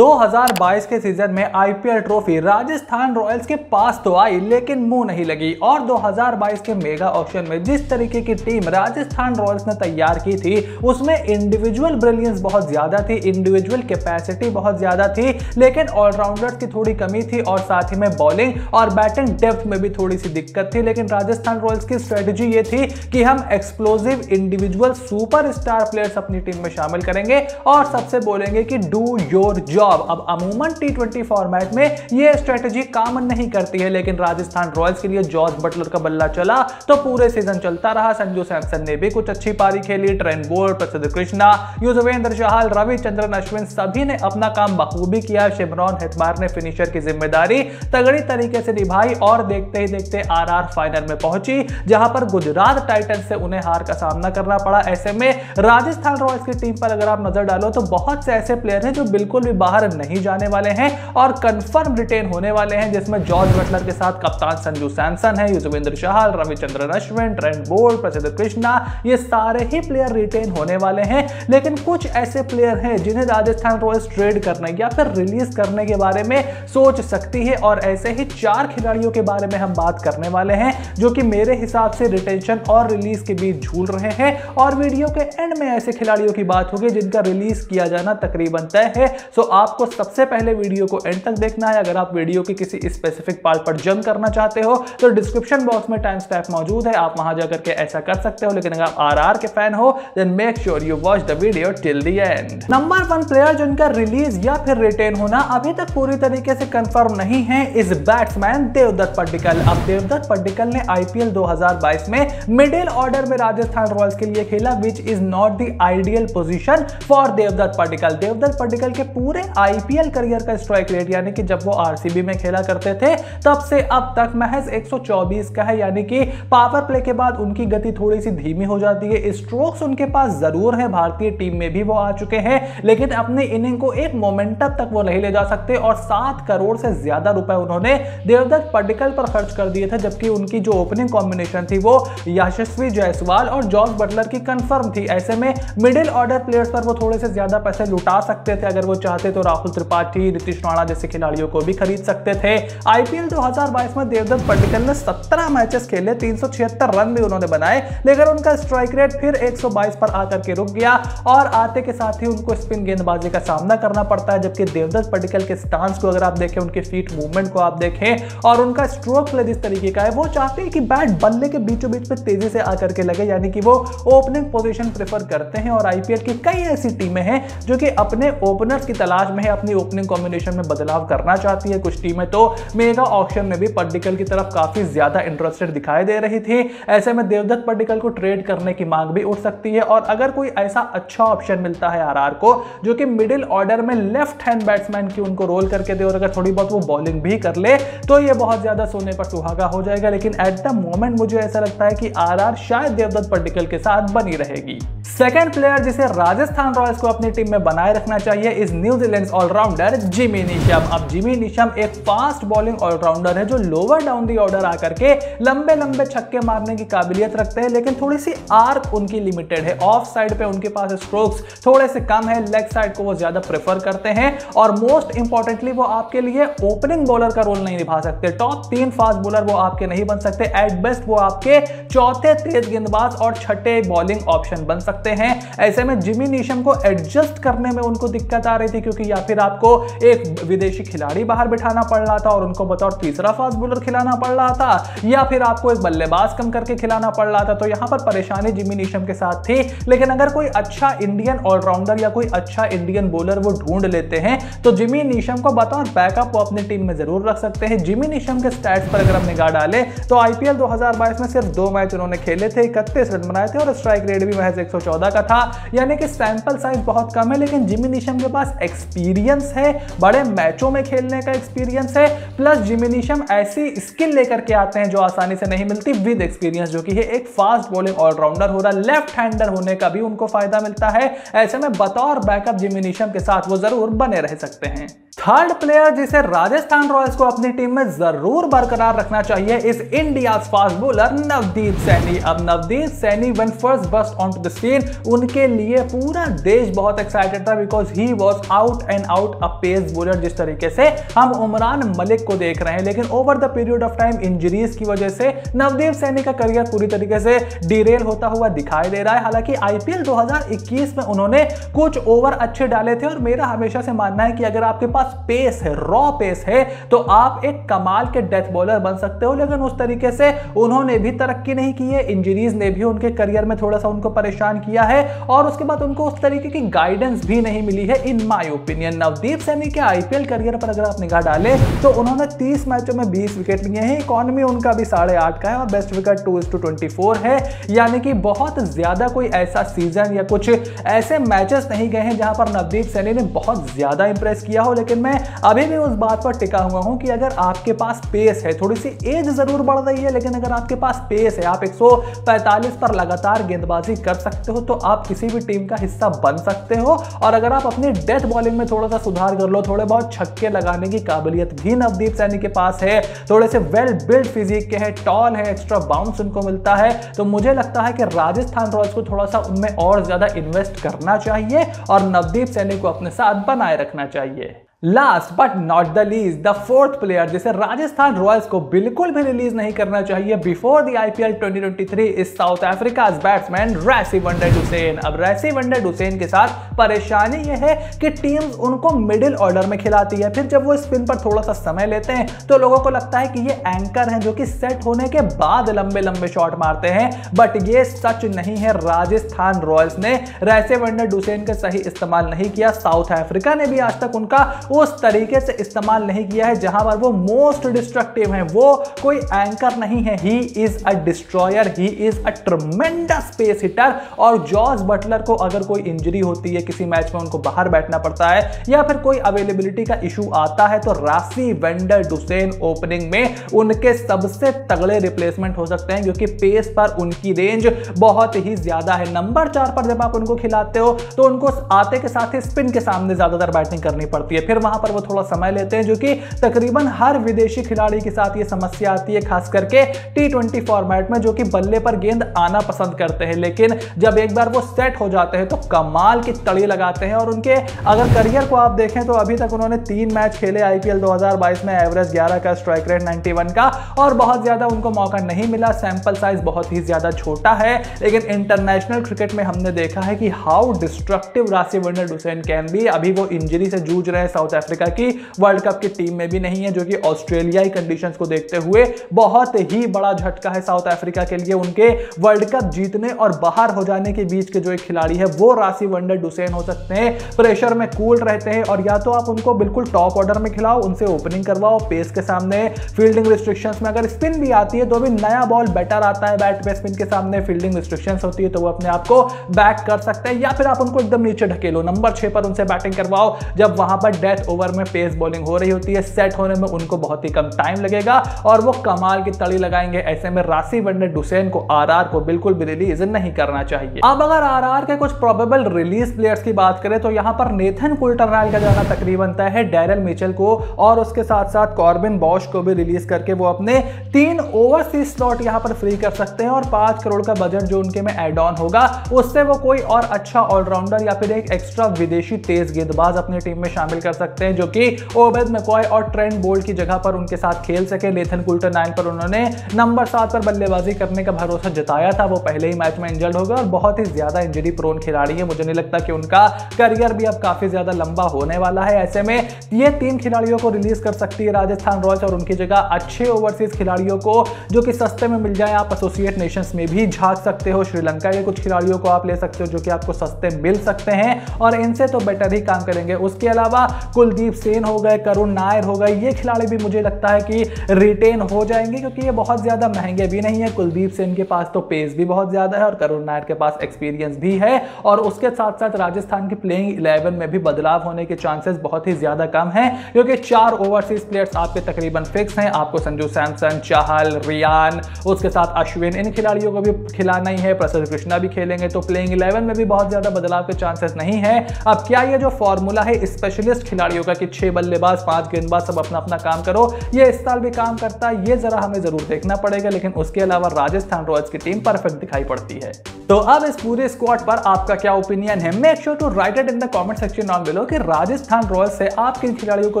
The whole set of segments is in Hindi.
2022 के सीजन में आईपीएल ट्रॉफी राजस्थान रॉयल्स के पास तो आई लेकिन मुंह नहीं लगी। और 2022 के मेगा ऑक्शन में जिस तरीके की टीम राजस्थान रॉयल्स ने तैयार की थी उसमें इंडिविजुअल ब्रिलियंस बहुत ज्यादा थी, इंडिविजुअल कैपेसिटी बहुत ज्यादा थी, लेकिन ऑलराउंडर्स की थोड़ी कमी थी और साथ ही में बॉलिंग और बैटिंग डेप्थ में भी थोड़ी सी दिक्कत थी। लेकिन राजस्थान रॉयल्स की स्ट्रेटजी ये थी कि हम एक्सप्लोसिव इंडिविजुअल सुपरस्टार प्लेयर्स अपनी टीम में शामिल करेंगे और सबसे बोलेंगे कि डू योर जॉब। अब अमूमन टी20 फॉर्मेट में ये स्ट्रेटजी काम नहीं करती है, लेकिन राजस्थान रॉयल्स के लिए जॉर्ज बटलर का बल्ला चला तो पूरे सीजन चलता रहा। संजू सैमसन ने भी कुछ अच्छी पारी खेली, ट्रेंट बोल्ट, प्रसिद्ध कृष्णा, युजवेंद्र चहल, रविचंद्रन अश्विन सभी ने अपना काम बखूबी किया। शिमरॉन हेटमायर ने फिनिशर की जिम्मेदारी तगड़ी तरीके से निभाई और देखते ही देखते आरआर फाइनल में पहुंची, जहां पर गुजरात टाइटंस से उन्हें हार का सामना करना पड़ा। ऐसे में राजस्थान रॉयल्स की टीम पर अगर आप नजर डालो तो बहुत से ऐसे प्लेयर हैं जो बिल्कुल भी बाहर नहीं जाने वाले हैं और कंफर्म रिटेन होने वाले हैं, जिसमें जॉर्ज बटलर के साथ कप्तान संजू सैमसन है, युजवेंद्र चहल, रविचंद्रन अश्विन, ट्रेंट बोल्ट, प्रसिद्ध कृष्णा, ये सारे ही प्लेयर रिटेन होने वाले हैं। लेकिन कुछ ऐसे प्लेयर हैं जिन्हें राजस्थान रॉयल्स ट्रेड करने या फिर रिलीज करने के बारे में सोच सकती है और ऐसे ही 4 खिलाड़ियों के बारे में हम बात करने वाले हैं जो कि मेरे हिसाब से रिटेंशन और रिलीज के बीच झूल रहे हैं। और वीडियो के एंड में ऐसे खिलाड़ियों की बात होगी जिनका रिलीज किया जाना तकरीबन तय है। सो आपको सबसे पहले वीडियो को एंड तक देखना है। अगर आप वीडियो के किसी स्पेसिफिक पार्ट पर जंप करना चाहते हो तो डिस्क्रिप्शन बॉक्स में टाइम स्टैम्प मौजूद है, आप वहां जाकर के ऐसा कर सकते हो। लेकिन अगर आप आरआर के फैन हो then make sure you watch the video till the end. Number 1 player जिनका रिलीज या फिर रिटेन होना अभी तक पूरी तरीके से कंफर्म नहीं है इस बैट्समैन देवदत्त पड्डीकल। अब देवदत्त पड्डीकल ने आईपीएल 2022 में मिडिल ऑर्डर में राजस्थान रॉयल्स के लिए खेला, which is not the ideal position for Devdutt Padikkal. Devdutt Padikkal के पूरे आईपीएल करियर का स्ट्राइक रेट यानी कि जब वो आरसीबी में खेला करते थे तब से अब तक महज 124 का है, यानी कि पावर प्ले के बाद उनकी गति थोड़ी सी धीमी हो जाती है। स्ट्रोक्स उनके पास जरूर है, भारतीय टीम में भी वो आ चुके हैं, लेकिन अपनी इनिंग को एक मोमेंटम तक वो नहीं ले जा सकते। और 7 करोड़ से ज्यादा रुपए उन्होंने देवदत्त पड्डीकल पर खर्च कर दिए थे, जबकि उनकी जो ओपनिंग कॉम्बिनेशन थी वो यशस्वी जायसवाल और जॉर्ज बटलर की कंफर्म थी। ऐसे में मिडिल ऑर्डर प्लेयर्स पर वो थोड़े से ज्यादा पैसे लुटा सकते थे। अगर वो चाहते तो राहुल त्रिपाठी, नीतीश राणा जैसे खिलाड़ियों को भी खरीद सकते थे। आईपीएल 2022 में देवदत्त पड्डीकल ने 17 मैचेस खेले, 376 रन भी उन्होंने बनाए, लेकिन उनका स्ट्राइक रेट फिर 122 पर आकर के रुक गया और आते के साथ ही उनको स्पिन गेंदबाजी का सामना करना पड़ता है। जबकि देवदत्त पड्डीकल के स्टांस को अगर आप देखें, उनके फीट मूवमेंट को आप देखें और उनका स्ट्रोक प्ले जिस तरीके का है, वो चाहते हैं कि बैट बल्ले के बीचों बीच पे तेजी से आकर के लगे, यानी कि वो ओपनिंग पोजीशन प्रेफर करते हैं। और आईपीएल की कई ऐसी टीमें हैं जो कि अपने ओपनर्स की तलाश में है, अपनी ओपनिंग कॉम्बिनेशन में बदलाव करना चाहती है। कुछ टीमें तो मेगा ऑक्शन में भी पड्डीकल की तरफ काफी ज्यादा इंटरेस्टेड दिखाई दे रही थी। ऐसे में देवदत्त पड्डीकल को ट्रेड करने की मांग भी उठ सकती है। और अगर कोई ऐसा अच्छा ऑप्शन मिलता है आरआर को जो कि मिडिल ऑर्डर में लेफ्ट हैंड बैट्समैन की उनको रोल करके दे और अगर थोड़ी बहुत वो बॉलिंग भी कर ले तो ये बहुत ज्यादा सोने पर सुहागा हो जाएगा। लेकिन एट द मोमेंट मुझे ऐसा लगता है कि आरआर शायद देवदत्त पड्डीकल के साथ बनी रहेगी। सेकंड प्लेयर जिसे राजस्थान रॉयल्स को अपनी टीम में बनाए रखना चाहिए इस न्यूजीलैंड ऑलराउंडर जिमी नीशम। अब जिमी नीशम एक फास्ट बॉलिंग ऑलराउंडर है जो लोअर डाउन दी ऑर्डर आकर के लंबे लंबे छक्के मारने की काबिलियत रखते हैं, लेकिन थोड़ी सी आर्क उनकी लिमिटेड है। ऑफ साइड पे उनके पास स्ट्रोक्स थोड़े से कम है, लेग साइड को वो ज्यादा प्रेफर करते हैं और मोस्ट इंपॉर्टेंटली वो आपके लिए ओपनिंग बॉलर का रोल नहीं निभा सकते। टॉप 3 फास्ट बॉलर वो आपके नहीं बन सकते। एट बेस्ट वो आपके चौथे तेज गेंदबाज और छठे बॉलिंग ऑप्शन बन सकते हैं। ऐसे में जिमी नीशम को एडजस्ट करने में उनको दिक्कत आ रही थी, क्योंकि या फिर आपको एक विदेशी खिलाड़ी बाहर बिठाना पड़ रहा था और उनको बतौर तीसरा फास्ट बॉलर खिलाना पड़ रहा था, या फिर आपको एक बल्लेबाज कम करके खिलाना पड़ रहा था। तो यहां पर परेशानी जिमी नीशम के साथ थी। लेकिन अगर कोई अच्छा इंडियन ऑलराउंडर या कोई अच्छा इंडियन बॉलर वो ढूंढ लेते हैं तो जिमी नीशम को बतौर बैकअप वो अपनी टीम में जरूर रख सकते हैं। जिमी नीशम के स्टैट्स पर अगर हम निगाह डालें तो आईपीएल 2022 में सिर्फ 2 मैच उन्होंने खेले थे, 31 रन बनाए थे और स्ट्राइक रेट भी महज 114 का था, यानी कि सैंपल साइज बहुत कम है। लेकिन जिमी नीशम के पास एक्सपीरियंस है, बड़े मैचों में खेलने का एक्सपीरियंस है, प्लस जिमी नीशम ऐसी स्किल लेकर के आते हैं जो आसानी से नहीं मिलती विद एक्सपीरियंस, जो कि है एक फास्ट बॉलिंग ऑलराउंडर हो रहा, लेफ्ट हैंडर होने का भी उनको फायदा मिलता है। ऐसे में बतौर बैकअप जिमी नीशम के साथ वो जरूर बने रह सकते हैं। थर्ड प्लेयर जिसे राजस्थान रॉयल्स को अपनी टीम में जरूर बरकरार रखना चाहिए इस India fast bowler Navdeep Saini. अब Navdeep Saini when first burst on to the scene, उनके लिए पूरा देश बहुत एक्साइटेड था because he was out and out a pace bowler. जिस तरीके से हम उमरान मलिक को देख रहे हैं, लेकिन over the period of time injuries की वजह से नवदीप सैनी का करियर पूरी तरीके से डिरेल होता हुआ दिखाई दे रहा है। हालांकि आईपीएल 2021 में उन्होंने कुछ ओवर अच्छे डाले थे और मेरा हमेशा से मानना है कि अगर आपके पास पेस है, रॉ पेस है, तो आप एक कमाल के डेथ बॉलर बन सकते हो। लेकिन उस तरीके से उन्होंने भी तरक्की नहीं की है, इंजरीज ने भी उनके करियर में थोड़ा सा उनको परेशान किया है और उसके बाद उनको उस तरीके की गाइडेंस भी नहीं मिली है in my opinion. Navdeep Saini के आईपीएल करियर पर अगर आप निगाह डालें तो उन्होंने 30 मैचों में 20 विकेट लिए हैं, इकोनॉमी उनका भी 8.5 का है और बेस्ट विकेट 2:24 है। यानी कि बहुत ज्यादा कोई ऐसा सीजन या कुछ ऐसे मैचेस नहीं गए हैं जहां पर नवदीप सैनी ने बहुत ज्यादा इंप्रेस किया हो। लेकिन मैं अभी भी उस बात पर टिका हुआ हूं कि अगर आपके पास पेस है, थोड़ी सी एज जरूर बढ़ रही है, लेकिन अगर आपके पास पेस है, आप 145 पर लगातार गेंदबाजी कर सकते हो तो आप किसी भी टीम का हिस्सा बन सकते हो। और अगर आप अपनी डेथ बॉलिंग में थोड़ा सा सुधार कर लो, थोड़े बहुत छक्के लगाने की काबिलियत भी नवदीप सैनी के पास है, थोड़े से वेल बिल्ड फिजिक के हैं, टॉल है, एक्स्ट्रा बाउंस उनको मिलता है, तो मुझे लगता है कि राजस्थान रॉयल्स को थोड़ा सा उनमें और ज्यादा इन्वेस्ट करना चाहिए और नवदीप सैनी को अपने साथ बनाए रखना चाहिए। Last but not the least, the fourth player जिसे राजस्थान रॉयल्स को बिल्कुल भी रिलीज नहीं करना चाहिए before the IPL 2023 is South Africa's batsman Rassie van der Dussen. अब रैसी वंडर डुसेन के साथ परेशानी यह है कि टीम्स उनको मिडिल ऑर्डर में खिलाती है, फिर जब वो स्पिन पर थोड़ा सा समय लेते हैं तो लोगों को लगता है कि ये एंकर हैं जो कि सेट होने के बाद लंबे लंबे शॉट मारते हैं, बट ये सच नहीं है। राजस्थान रॉयल्स ने रैसी वंडर डुसेन का सही इस्तेमाल नहीं किया, साउथ अफ्रीका ने भी आज तक उनका उस तरीके से इस्तेमाल नहीं किया है जहां पर वो मोस्ट डिस्ट्रक्टिव है। वो कोई एंकर नहीं है, he is a destroyer, he is a tremendous pace hitter. और जॉस बटलर को अगर कोई इंजरी होती है, किसी मैच में उनको बाहर बैठना पड़ता है या फिर कोई अवेलेबिलिटी का इशू आता है, तो रैसी वंडर डुसेन ओपनिंग में उनके सबसे तगड़े रिप्लेसमेंट हो सकते हैं क्योंकि पेस पर उनकी रेंज बहुत ही ज्यादा है। नंबर 4 पर जब आप उनको खिलाते हो तो उनको आते के साथ ही स्पिन के सामने ज्यादातर बैटिंग करनी पड़ती है, फिर वहां पर वो थोड़ा समय लेते हैं, जो कि तकरीबन हर विदेशी खिलाड़ी के साथ ये समस्या आती है, खास करके T20 फॉर्मेट में, जो कि बल्ले पर गेंद आना पसंद करते हैं। लेकिन जब एक बार वो सेट हो जाते हैं तो कमाल की तड़ी लगाते हैं। और उनके अगर करियर को आप देखें तो अभी तक उन्होंने 3 मैच खेले आईपीएल 2022 में, एवरेज 11 का, स्ट्राइक रेट 91 का, और बहुत ज्यादा उनको मौका नहीं मिला, सैंपल साइज बहुत ही ज्यादा छोटा है। लेकिन इंटरनेशनल क्रिकेट में हमने देखा है कि how destructive Rassie van der Dussen can be. अभी वो इंजरी से जूझ रहे हैं, साउथ अफ्रीका की वर्ल्ड कप की टीम में भी नहीं है, जो कि ऑस्ट्रेलियाई कंडीशंस को देखते हुए बहुत ही बड़ा झटका है साउथ अफ्रीका के लिए। उनके वर्ल्ड कप जीतने और बाहर हो जाने के बीच के जो एक खिलाड़ी है वो रैसी वंडर डुसेन हो सकते हैं। प्रेशर में कूल रहते हैं और या तो आप उनको बिल्कुल टॉप ऑर्डर में खिलाओ, उनसे ओपनिंग करवाओ पेस के सामने, फील्डिंग रिस्ट्रिक्शंस में अगर स्पिन भी आती है तो भी नया बॉल बेटर आता है बैट पे, स्पिन के सामने फील्डिंग रिस्ट्रिक्शंस होती है तो वो अपने आप को बैक कर सकते हैं, या फिर आप उनको एकदम नीचे ढकेलो, नंबर 6 पर उनसे बैटिंग करवाओ जब वहां पर डेथ ओवर में पेस बॉलिंग हो रही होती है, सेट होने में उनको बहुत ही कम टाइम लगेगा और वो कमाल की तड़ी लगाएंगे। ऐसे में रैसी वंडर डुसेन को आरआर को बिल्कुल भी रिलीज नहीं करना चाहिए। अब अगर आरआर के कुछ प्रोबेबल रिलीज प्लेयर्स की बात करें तो यहां पर नेथन कुल्टरनाइल का जाना तकरीबन तय है, डैरेल मिचेल को और उसके साथ साथ कॉर्बिन बॉश को भी रिलीज करके वो अपने 3 ओवरसीज स्लॉट यहां पर फ्री कर सकते हैं और 5 करोड़ का बजट जो उनके में एड ऑन होगा उससे वो कोई और अच्छा ऑलराउंडर या फिर एक एक्स्ट्रा विदेशी तेज गेंदबाज अपनी टीम में शामिल कर सकते हैं जो कि ओबेद मैकॉय और ट्रेंट बोल्ट की जगह पर उनके साथ खेल सके। नेथन कुल्टरनाइल पर उन्होंने नंबर 7 पर बल्लेबाजी करने का भरोसा जताया था, वो पहले ही मैच में इंजर्ड हो गए और बहुत ही ज्यादा इंजरी प्रोन खिलाड़ी है। मुझे नहीं लगता कि उनका करियर भी अब काफी ज्यादा लंबा होने वाला है। ऐसे में ये 3 खिलाड़ियों को रिलीज कर सकती है राजस्थान रॉयल्स और उनकी जगह अच्छे ओवरसीज खिलाड़ियों को जो कि सस्ते में मिल जाए आप एसोसिएट नेशंस में भी झांक सकते हो। श्रीलंका के कुछ खिलाड़ियों को आप ले सकते हो जो कि आपको सस्ते मिल सकते हैं और इनसे तो बेटर ही काम करेंगे। उसके अलावा कुलदीप सेन हो गए, करुण नायर हो गए, ये खिलाड़ी भी मुझे लगता है कि रिटेन हो जाएंगे क्योंकि ये बहुत ज्यादा महंगे भी नहीं है। कुलदीप सेन के पास तो पेस भी बहुत ज्यादा है और करुण नायर के पास एक्सपीरियंस भी है और उसके साथ साथ राजस्थान की प्लेइंग 11 में भी बदलाव होने के चांसेस बहुत ही ज्यादा कम है क्योंकि 4 ओवरसीज प्लेयर्स आपके तकरीबन फिक्स हैं। आपको संजू सैमसन, चाहल, रियान, उसके साथ अश्विन, इन खिलाड़ियों को भी खिलाना ही है। प्रसिद्ध कृष्णा भी खेलेंगे तो प्लेइंग 11 में भी बहुत ज्यादा बदलाव के चांसेस नहीं है। अब क्या ये जो फॉर्मूला है स्पेशलिस्ट खिलाड़ियों का कि 6 बल्लेबाज 5 गेंदबाज सब अपना अपना काम करो, ये इस साल भी काम करता है, ये जरा हमें जरूर देखना पड़ेगा। लेकिन उसके अलावा राजस्थान रॉयल्स की टीम परफेक्ट दिखाई पड़ती है। तो अब इस पूरे स्क्वाड पर आपका क्या ओपिनियन है? Make sure to write it in the comment section down below कि राजस्थान रॉयल्स से आप किन खिलाड़ियों को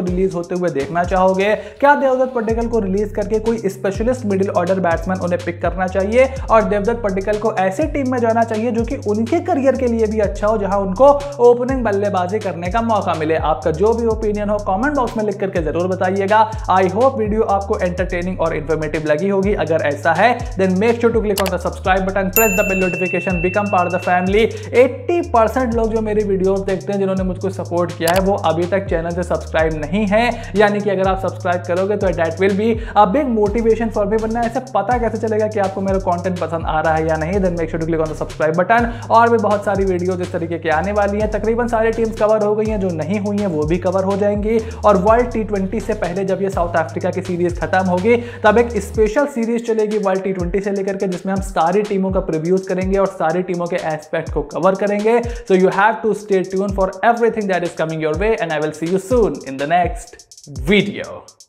रिलीज होते हुए देखना चाहोगे। क्या देवदत्त पड्डीकल को रिलीज करके कोई स्पेशलिस्ट मिडिल ऑर्डर बैट्समैन उन्हें पिक करना चाहिए और देवदत्त पड्डीकल को ऐसी टीम में जाना चाहिए जो कि उनके करियर के लिए भी अच्छा हो, जहां उनको ओपनिंग बल्लेबाजी करने का मौका मिले? आपका जो भी ओपिनियन हो कमेंट बॉक्स में लिख करके जरूर बताइएगा। आई होप वीडियो आपको एंटरटेनिंग और इन्फॉर्मेटिव लगी होगी। अगर ऐसा है then make sure to click on the subscribe button, press the bell notification, become part of the family. 80% लोग जो मेरी वीडियोस देखते हैं, जिन्होंने मुझको सपोर्ट किया है, वो अभी तक चैनल से सब्सक्राइब नहीं है। यानी कि अगर आप सब्सक्राइब करोगे तो that will be a big motivation for me. वरना ऐसे पता कैसे चलेगा कि आपको मेरा कंटेंट पसंद आ रहा है या नहीं? Then make sure to click on the subscribe button. और भी बहुत सारी वीडियोस इस तरीके के आने वाली हैं। तकरीबन सारी टीम्स कवर हो गई हैं, जो नहीं हुई हैं वो भी कवर हो जाएंगी। और वर्ल्ड T20 से पहले जब ये साउथ अफ्रीका की सीरीज खत्म होगी, तब एक स्पेशल सीरीज चलेगी वर्ल्ड T20 से लेकर के, जिसमें हम सारी टीमों का प्रीव्यूज करेंगे और सारी टीमों के एस्पेक्ट को कवर करेंगे। So you have to stay tune for everything that is coming your way, and I will see you soon in the next video.